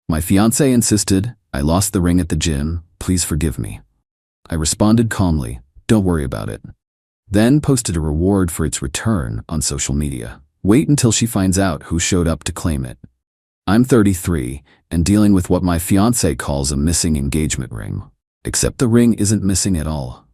My fiancé insisted, "I lost the ring at the gym, please forgive me." I responded calmly, "Don't worry about it." Then posted a reward for its return on social media. Wait until she finds out who showed up to claim it. I'm 33 and dealing with what my fiancé calls a missing engagement ring. Except the ring isn't missing at all.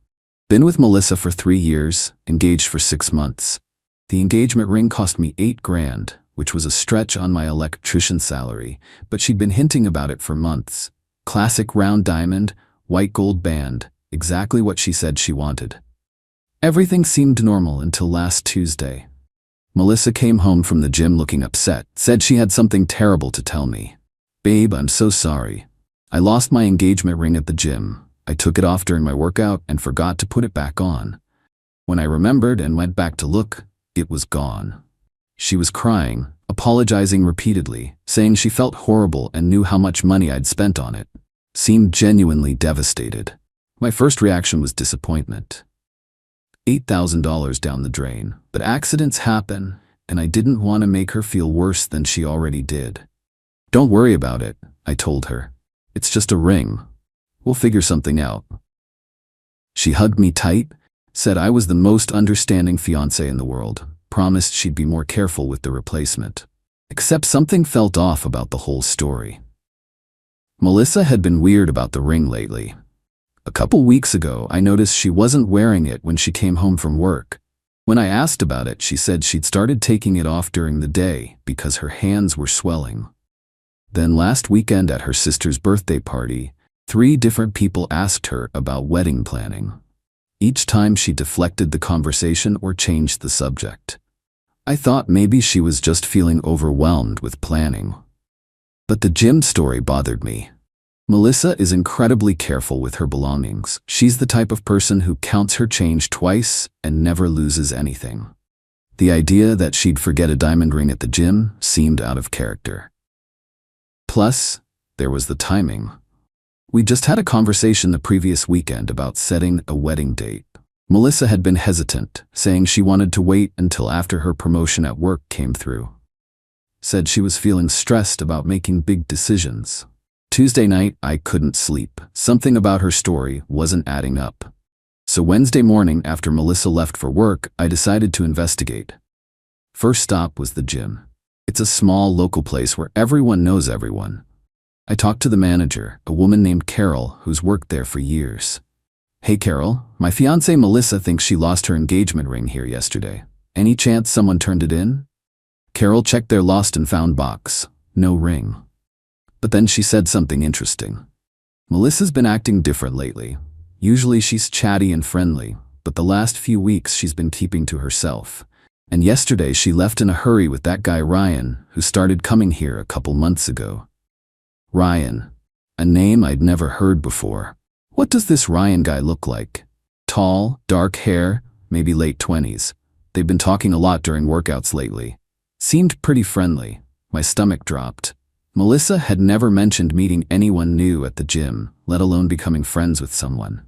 Been with Melissa for 3 years, engaged for 6 months. The engagement ring cost me $8,000, which was a stretch on my electrician's salary, but she'd been hinting about it for months. Classic round diamond, white gold band, exactly what she said she wanted. Everything seemed normal until last Tuesday. Melissa came home from the gym looking upset, said she had something terrible to tell me. "Babe, I'm so sorry. I lost my engagement ring at the gym. I took it off during my workout and forgot to put it back on. When I remembered and went back to look, it was gone." She was crying, apologizing repeatedly, saying she felt horrible and knew how much money I'd spent on it. Seemed genuinely devastated. My first reaction was disappointment. $8,000 down the drain, but accidents happen, and I didn't want to make her feel worse than she already did. "Don't worry about it," I told her. "It's just a ring. We'll figure something out." She hugged me tight, said I was the most understanding fiancé in the world, promised she'd be more careful with the replacement. Except something felt off about the whole story. Melissa had been weird about the ring lately. A couple weeks ago, I noticed she wasn't wearing it when she came home from work. When I asked about it, she said she'd started taking it off during the day because her hands were swelling. Then last weekend at her sister's birthday party, 3 different people asked her about wedding planning. Each time she deflected the conversation or changed the subject. I thought maybe she was just feeling overwhelmed with planning. But the gym story bothered me. Melissa is incredibly careful with her belongings. She's the type of person who counts her change twice and never loses anything. The idea that she'd forget a diamond ring at the gym seemed out of character. Plus, there was the timing. We just had a conversation the previous weekend about setting a wedding date. Melissa had been hesitant, saying she wanted to wait until after her promotion at work came through. Said she was feeling stressed about making big decisions. Tuesday night, I couldn't sleep. Something about her story wasn't adding up. So Wednesday morning, after Melissa left for work, I decided to investigate. First stop was the gym. It's a small local place where everyone knows everyone. I talked to the manager, a woman named Carol, who's worked there for years. "Hey Carol, my fiancée Melissa thinks she lost her engagement ring here yesterday. Any chance someone turned it in?" Carol checked their lost and found box. No ring. But then she said something interesting. Melissa's been acting different lately. Usually she's chatty and friendly, but the last few weeks she's been keeping to herself. And yesterday she left in a hurry with that guy Ryan, who started coming here a couple months ago. Ryan. A name I'd never heard before. What does this Ryan guy look like? Tall, dark hair, maybe late 20s. They've been talking a lot during workouts lately. Seemed pretty friendly. My stomach dropped. Melissa had never mentioned meeting anyone new at the gym, let alone becoming friends with someone.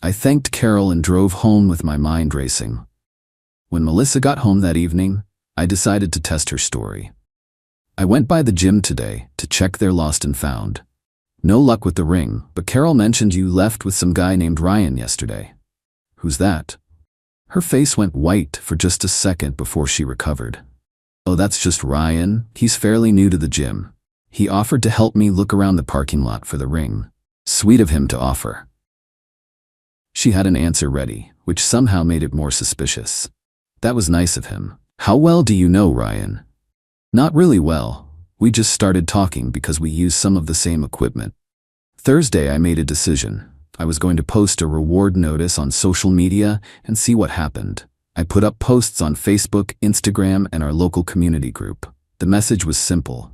I thanked Carol and drove home with my mind racing. When Melissa got home that evening, I decided to test her story. I went by the gym today to check their lost and found. No luck with the ring, but Carol mentioned you left with some guy named Ryan yesterday. Who's that? Her face went white for just a second before she recovered. Oh, that's just Ryan. He's fairly new to the gym. He offered to help me look around the parking lot for the ring. Sweet of him to offer. She had an answer ready, which somehow made it more suspicious. That was nice of him. How well do you know Ryan? Not really well. We just started talking because we use some of the same equipment. Thursday I made a decision. I was going to post a reward notice on social media and see what happened. I put up posts on Facebook, Instagram, and our local community group. The message was simple.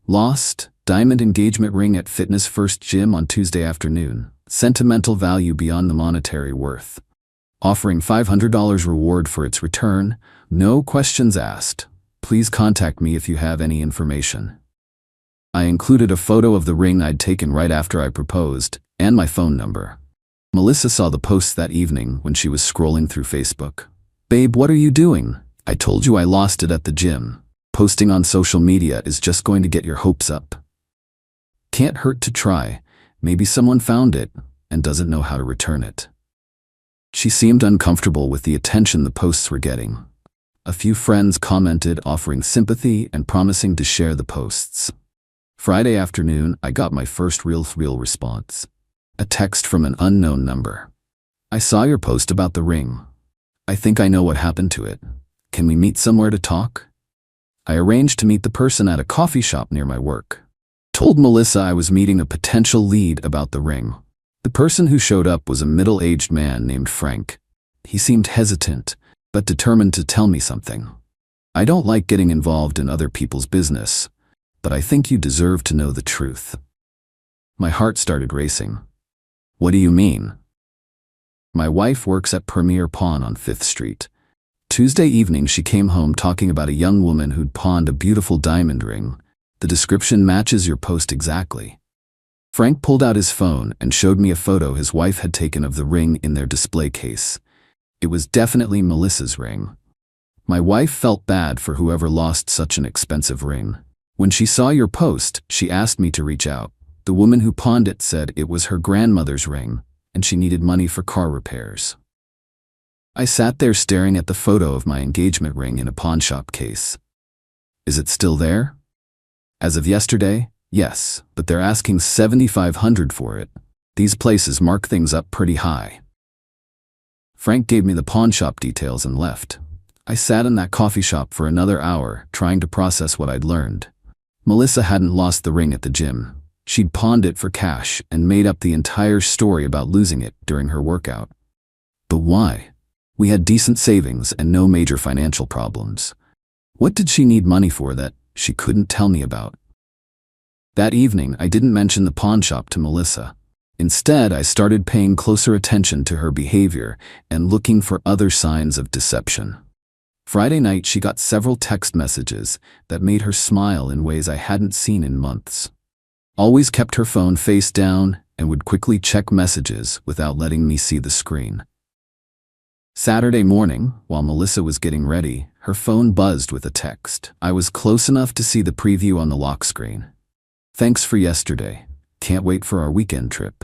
Lost, diamond engagement ring at Fitness First Gym on Tuesday afternoon. Sentimental value beyond the monetary worth. Offering $500 reward for its return. No questions asked. Please contact me if you have any information. I included a photo of the ring I'd taken right after I proposed, and my phone number. Melissa saw the post that evening when she was scrolling through Facebook. "Babe, what are you doing? I told you I lost it at the gym. Posting on social media is just going to get your hopes up." can't hurt to try. Maybe someone found it and doesn't know how to return it. She seemed uncomfortable with the attention the posts were getting. A few friends commented, offering sympathy and promising to share the posts. Friday afternoon, I got my first real response. A text from an unknown number. I saw your post about the ring. I think I know what happened to it. Can we meet somewhere to talk? I arranged to meet the person at a coffee shop near my work. Told Melissa I was meeting a potential lead about the ring. The person who showed up was a middle-aged man named Frank. He seemed hesitant, but determined to tell me something. I don't like getting involved in other people's business, but I think you deserve to know the truth. My heart started racing. What do you mean? My wife works at Premier Pawn on 5th Street. Tuesday evening she came home talking about a young woman who'd pawned a beautiful diamond ring. The description matches your post exactly. Frank pulled out his phone and showed me a photo his wife had taken of the ring in their display case. It was definitely Melissa's ring. My wife felt bad for whoever lost such an expensive ring. When she saw your post, she asked me to reach out. The woman who pawned it said it was her grandmother's ring, and she needed money for car repairs. I sat there staring at the photo of my engagement ring in a pawnshop case. Is it still there? As of yesterday, yes, but they're asking $7,500 for it. These places mark things up pretty high. Frank gave me the pawnshop details and left. I sat in that coffee shop for another hour, trying to process what I'd learned. Melissa hadn't lost the ring at the gym. She'd pawned it for cash and made up the entire story about losing it during her workout. But why? We had decent savings and no major financial problems. What did she need money for that she couldn't tell me about? That evening, I didn't mention the pawnshop to Melissa. Instead, I started paying closer attention to her behavior and looking for other signs of deception. Friday night, she got several text messages that made her smile in ways I hadn't seen in months. Always kept her phone face down and would quickly check messages without letting me see the screen. Saturday morning, while Melissa was getting ready, her phone buzzed with a text. I was close enough to see the preview on the lock screen. Thanks for yesterday. Can't wait for our weekend trip.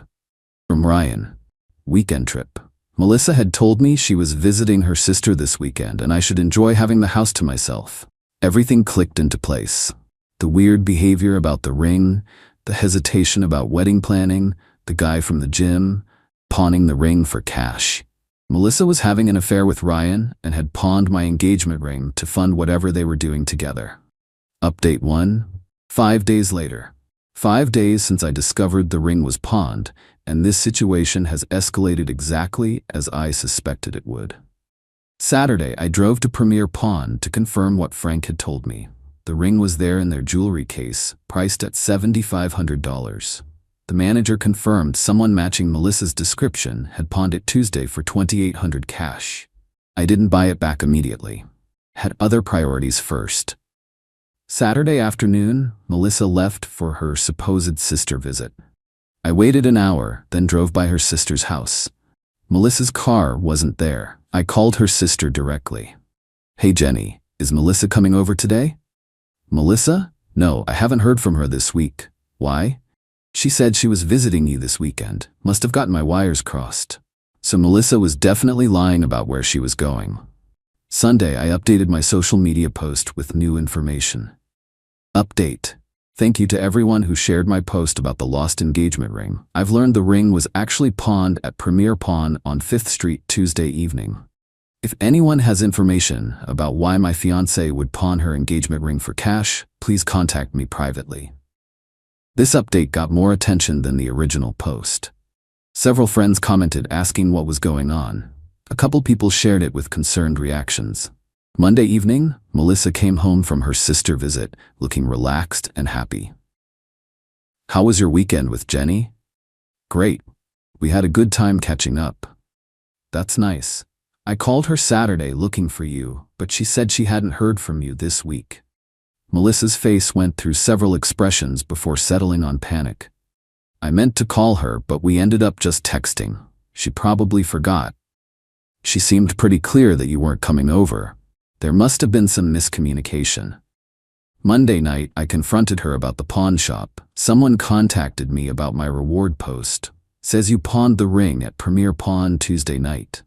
From Ryan. Weekend trip. Melissa had told me she was visiting her sister this weekend and I should enjoy having the house to myself. Everything clicked into place. The weird behavior about the ring, the hesitation about wedding planning, the guy from the gym, pawning the ring for cash. Melissa was having an affair with Ryan and had pawned my engagement ring to fund whatever they were doing together. Update 1. 5 days later. 5 days since I discovered the ring was pawned, and this situation has escalated exactly as I suspected it would. Saturday, I drove to Premier Pawn to confirm what Frank had told me. The ring was there in their jewelry case, priced at $7,500. The manager confirmed someone matching Melissa's description had pawned it Tuesday for $2,800 cash. I didn't buy it back immediately. Had other priorities first. Saturday afternoon, Melissa left for her supposed sister visit. I waited an hour, then drove by her sister's house. Melissa's car wasn't there. I called her sister directly. Hey Jenny, is Melissa coming over today? Melissa? No, I haven't heard from her this week. Why? She said she was visiting you this weekend. Must have gotten my wires crossed. So Melissa was definitely lying about where she was going. Sunday, I updated my social media post with new information. Update. Thank you to everyone who shared my post about the lost engagement ring. I've learned the ring was actually pawned at Premier Pawn on 5th Street Tuesday evening. If anyone has information about why my fiancée would pawn her engagement ring for cash, please contact me privately. This update got more attention than the original post. Several friends commented asking what was going on. A couple people shared it with concerned reactions. Monday evening, Melissa came home from her sister visit, looking relaxed and happy. How was your weekend with Jenny? Great. We had a good time catching up. That's nice. I called her Saturday looking for you, but she said she hadn't heard from you this week. Melissa's face went through several expressions before settling on panic. I meant to call her, but we ended up just texting. She probably forgot. She seemed pretty clear that you weren't coming over. There must have been some miscommunication. Monday night, I confronted her about the pawn shop. Someone contacted me about my reward post. Says you pawned the ring at Premier Pawn Tuesday night.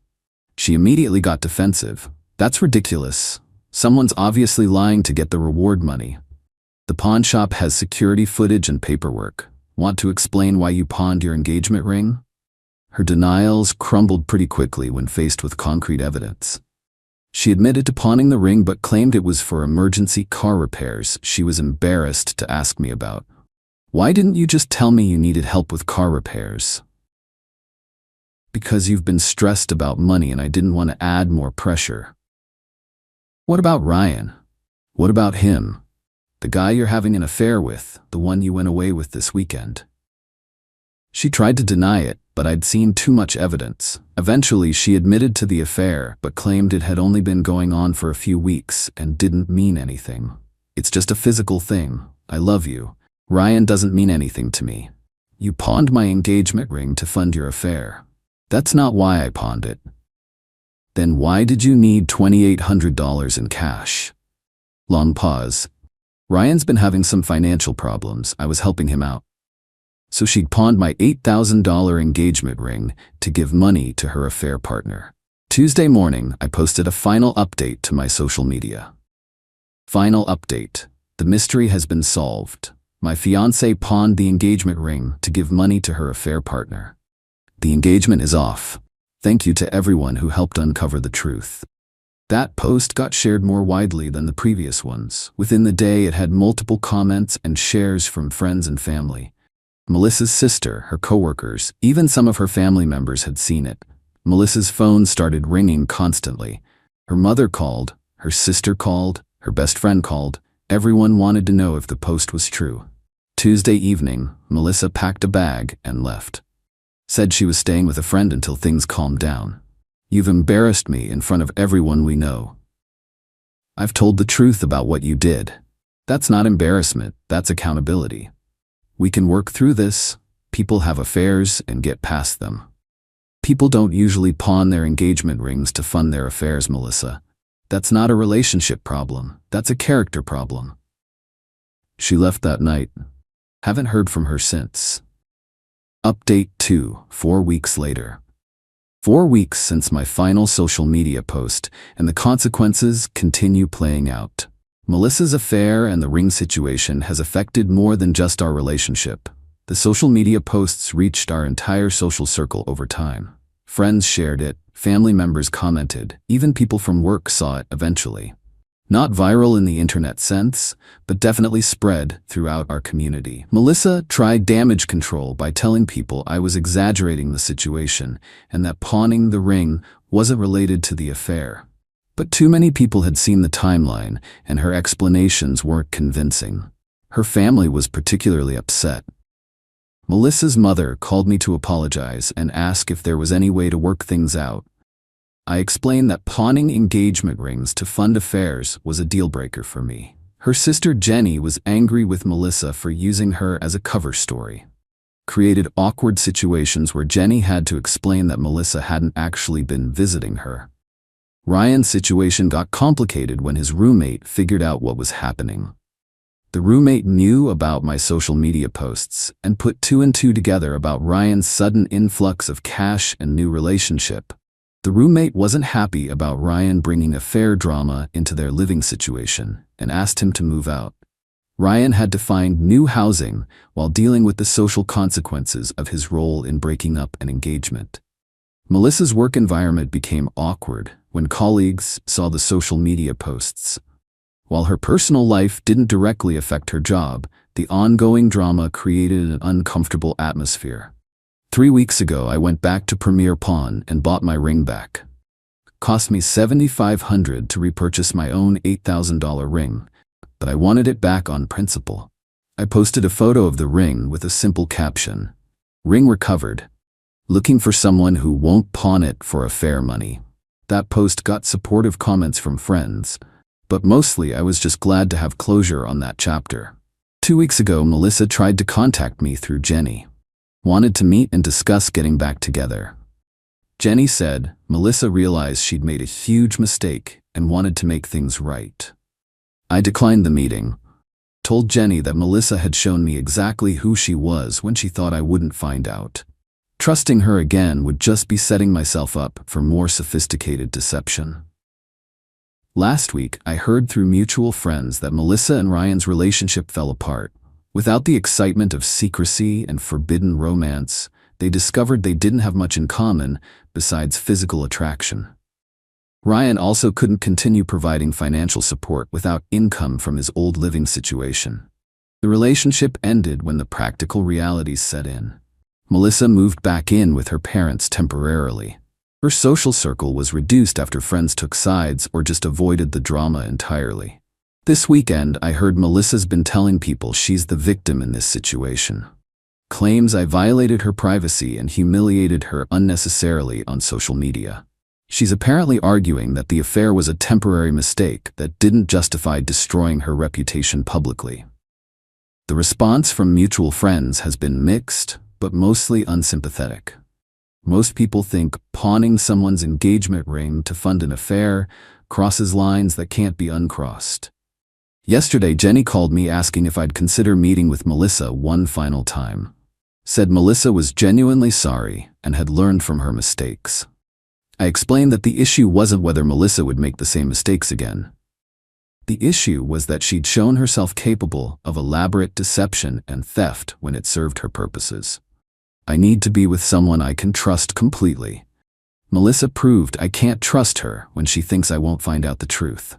She immediately got defensive. That's ridiculous. Someone's obviously lying to get the reward money. The pawn shop has security footage and paperwork. Want to explain why you pawned your engagement ring? Her denials crumbled pretty quickly when faced with concrete evidence. She admitted to pawning the ring but claimed it was for emergency car repairs she was embarrassed to ask me about. Why didn't you just tell me you needed help with car repairs? Because you've been stressed about money and I didn't want to add more pressure. What about Ryan? What about him? The guy you're having an affair with, the one you went away with this weekend. She tried to deny it, but I'd seen too much evidence. Eventually, she admitted to the affair, but claimed it had only been going on for a few weeks and didn't mean anything. It's just a physical thing. I love you. Ryan doesn't mean anything to me. You pawned my engagement ring to fund your affair. That's not why I pawned it. Then why did you need $2,800 in cash? Long pause. Ryan's been having some financial problems. I was helping him out. So she'd pawned my $8,000 engagement ring to give money to her affair partner. Tuesday morning, I posted a final update to my social media. Final update. The mystery has been solved. My fiancée pawned the engagement ring to give money to her affair partner. The engagement is off. Thank you to everyone who helped uncover the truth. That post got shared more widely than the previous ones. Within the day, it had multiple comments and shares from friends and family. Melissa's sister, her coworkers, even some of her family members had seen it. Melissa's phone started ringing constantly. Her mother called, her sister called, her best friend called. Everyone wanted to know if the post was true. Tuesday evening, Melissa packed a bag and left. Said she was staying with a friend until things calmed down. You've embarrassed me in front of everyone we know. I've told the truth about what you did. That's not embarrassment, that's accountability. We can work through this. People have affairs and get past them. People don't usually pawn their engagement rings to fund their affairs, Melissa. That's not a relationship problem. That's a character problem. She left that night. Haven't heard from her since. Update 2, 4 weeks later. 4 weeks since my final social media post, and the consequences continue playing out. Melissa's affair and the ring situation has affected more than just our relationship. The social media posts reached our entire social circle over time. Friends shared it, family members commented, even people from work saw it eventually. Not viral in the internet sense, but definitely spread throughout our community. Melissa tried damage control by telling people I was exaggerating the situation and that pawning the ring wasn't related to the affair. But too many people had seen the timeline, and her explanations weren't convincing. Her family was particularly upset. Melissa's mother called me to apologize and ask if there was any way to work things out. I explained that pawning engagement rings to fund affairs was a deal-breaker for me. Her sister Jenny was angry with Melissa for using her as a cover story. Created awkward situations where Jenny had to explain that Melissa hadn't actually been visiting her. Ryan's situation got complicated when his roommate figured out what was happening. The roommate knew about my social media posts and put 2 and 2 together about Ryan's sudden influx of cash and new relationship. The roommate wasn't happy about Ryan bringing affair drama into their living situation and asked him to move out. Ryan had to find new housing while dealing with the social consequences of his role in breaking up an engagement. Melissa's work environment became awkward when colleagues saw the social media posts. While her personal life didn't directly affect her job, the ongoing drama created an uncomfortable atmosphere. 3 weeks ago, I went back to Premier Pawn and bought my ring back. Cost me $7,500 to repurchase my own $8,000 ring, but I wanted it back on principle. I posted a photo of the ring with a simple caption, "Ring recovered. Looking for someone who won't pawn it for affair money." That post got supportive comments from friends, but mostly I was just glad to have closure on that chapter. 2 weeks ago, Melissa tried to contact me through Jenny. Wanted to meet and discuss getting back together. Jenny said Melissa realized she'd made a huge mistake and wanted to make things right. I declined the meeting. told Jenny that Melissa had shown me exactly who she was when she thought I wouldn't find out. Trusting her again would just be setting myself up for more sophisticated deception. Last week, I heard through mutual friends that Melissa and Ryan's relationship fell apart. Without the excitement of secrecy and forbidden romance, they discovered they didn't have much in common besides physical attraction. Ryan also couldn't continue providing financial support without income from his old living situation. The relationship ended when the practical realities set in. Melissa moved back in with her parents temporarily. Her social circle was reduced after friends took sides or just avoided the drama entirely. This weekend, I heard Melissa's been telling people she's the victim in this situation. Claims I violated her privacy and humiliated her unnecessarily on social media. She's apparently arguing that the affair was a temporary mistake that didn't justify destroying her reputation publicly. The response from mutual friends has been mixed, but mostly unsympathetic. Most people think pawning someone's engagement ring to fund an affair crosses lines that can't be uncrossed. Yesterday, Jenny called me asking if I'd consider meeting with Melissa one final time. Said Melissa was genuinely sorry and had learned from her mistakes. I explained that the issue wasn't whether Melissa would make the same mistakes again. The issue was that she'd shown herself capable of elaborate deception and theft when it served her purposes. I need to be with someone I can trust completely. Melissa proved I can't trust her when she thinks I won't find out the truth.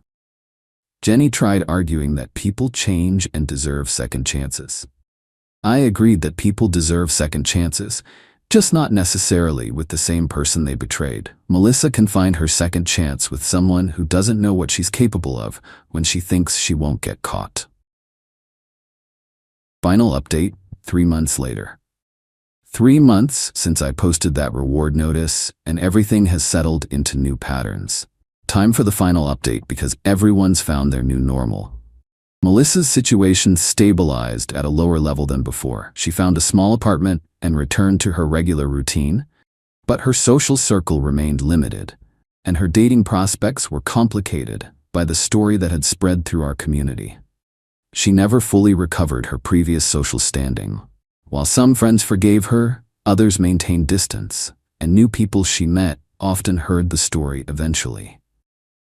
Jenny tried arguing that people change and deserve second chances. I agreed that people deserve second chances, just not necessarily with the same person they betrayed. Melissa can find her second chance with someone who doesn't know what she's capable of when she thinks she won't get caught. Final update, 3 months later. 3 months since I posted that reward notice, and everything has settled into new patterns. Time for the final update because everyone's found their new normal. Melissa's situation stabilized at a lower level than before. She found a small apartment and returned to her regular routine, but her social circle remained limited, and her dating prospects were complicated by the story that had spread through our community. She never fully recovered her previous social standing. While some friends forgave her, others maintained distance, and new people she met often heard the story eventually.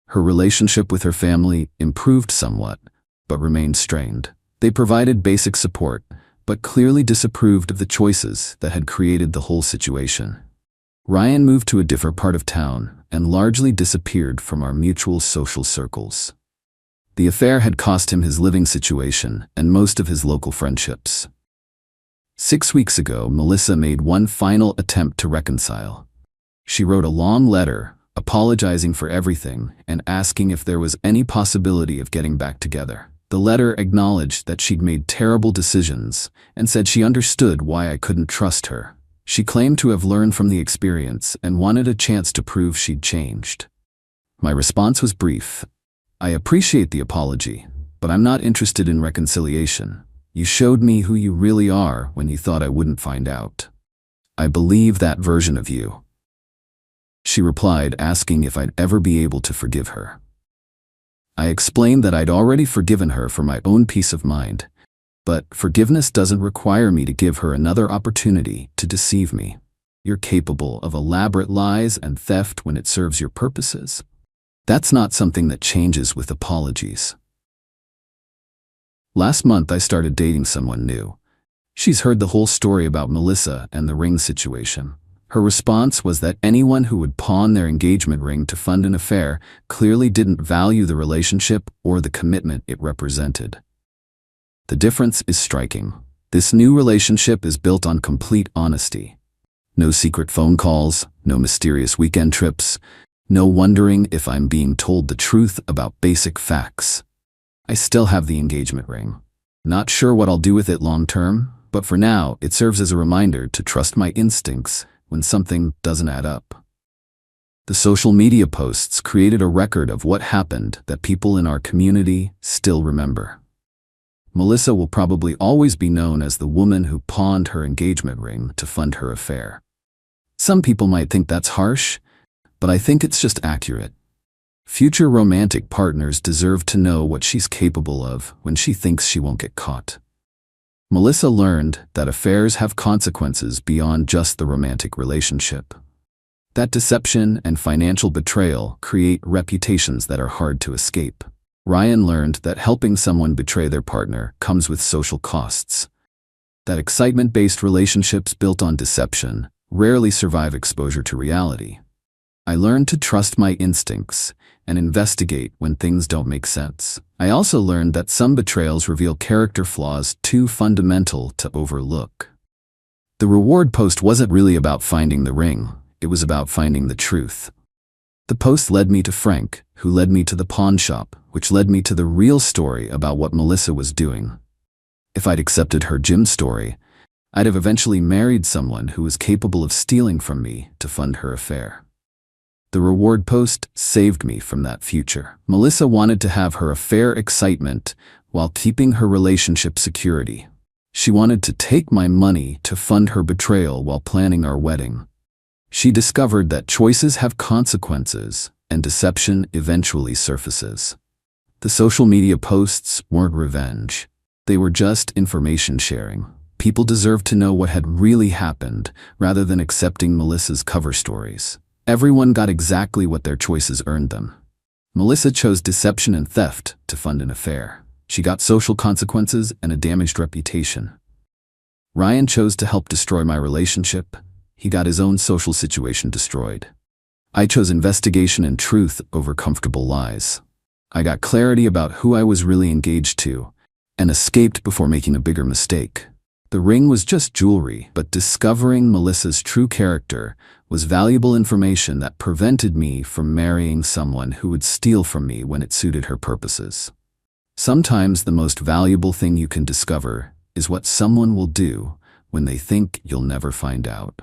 Her relationship with her family improved somewhat, but remained strained. They provided basic support, but clearly disapproved of the choices that had created the whole situation. Ryan moved to a different part of town and largely disappeared from our mutual social circles. The affair had cost him his living situation and most of his local friendships. 6 weeks ago, Melissa made one final attempt to reconcile. She wrote a long letter, apologizing for everything and asking if there was any possibility of getting back together. The letter acknowledged that she'd made terrible decisions and said she understood why I couldn't trust her. She claimed to have learned from the experience and wanted a chance to prove she'd changed. My response was brief. I appreciate the apology, but I'm not interested in reconciliation. You showed me who you really are when you thought I wouldn't find out. I believe that version of you. She replied, asking if I'd ever be able to forgive her. I explained that I'd already forgiven her for my own peace of mind, but forgiveness doesn't require me to give her another opportunity to deceive me. You're capable of elaborate lies and theft when it serves your purposes. That's not something that changes with apologies. Last month, I started dating someone new. She's heard the whole story about Melissa and the ring situation. Her response was that anyone who would pawn their engagement ring to fund an affair clearly didn't value the relationship or the commitment it represented. The difference is striking. This new relationship is built on complete honesty. No secret phone calls, no mysterious weekend trips, no wondering if I'm being told the truth about basic facts. I still have the engagement ring. Not sure what I'll do with it long term, but for now, it serves as a reminder to trust my instincts when something doesn't add up. The social media posts created a record of what happened that people in our community still remember. Melissa will probably always be known as the woman who pawned her engagement ring to fund her affair. Some people might think that's harsh, but I think it's just accurate. Future romantic partners deserve to know what she's capable of when she thinks she won't get caught. Melissa learned that affairs have consequences beyond just the romantic relationship. That deception and financial betrayal create reputations that are hard to escape. Ryan learned that helping someone betray their partner comes with social costs. That excitement-based relationships built on deception rarely survive exposure to reality. I learned to trust my instincts and investigate when things don't make sense. I also learned that some betrayals reveal character flaws too fundamental to overlook. The reward post wasn't really about finding the ring, it was about finding the truth. The post led me to Frank, who led me to the pawn shop, which led me to the real story about what Melissa was doing. If I'd accepted her gym story, I'd have eventually married someone who was capable of stealing from me to fund her affair. The reward post saved me from that future. Melissa wanted to have her affair excitement while keeping her relationship security. She wanted to take my money to fund her betrayal while planning our wedding. She discovered that choices have consequences and deception eventually surfaces. The social media posts weren't revenge. They were just information sharing. People deserved to know what had really happened rather than accepting Melissa's cover stories. Everyone got exactly what their choices earned them. Melissa chose deception and theft to fund an affair. She got social consequences and a damaged reputation. Ryan chose to help destroy my relationship. He got his own social situation destroyed. I chose investigation and truth over comfortable lies. I got clarity about who I was really engaged to and escaped before making a bigger mistake. The ring was just jewelry, but discovering Melissa's true character was valuable information that prevented me from marrying someone who would steal from me when it suited her purposes. Sometimes the most valuable thing you can discover is what someone will do when they think you'll never find out.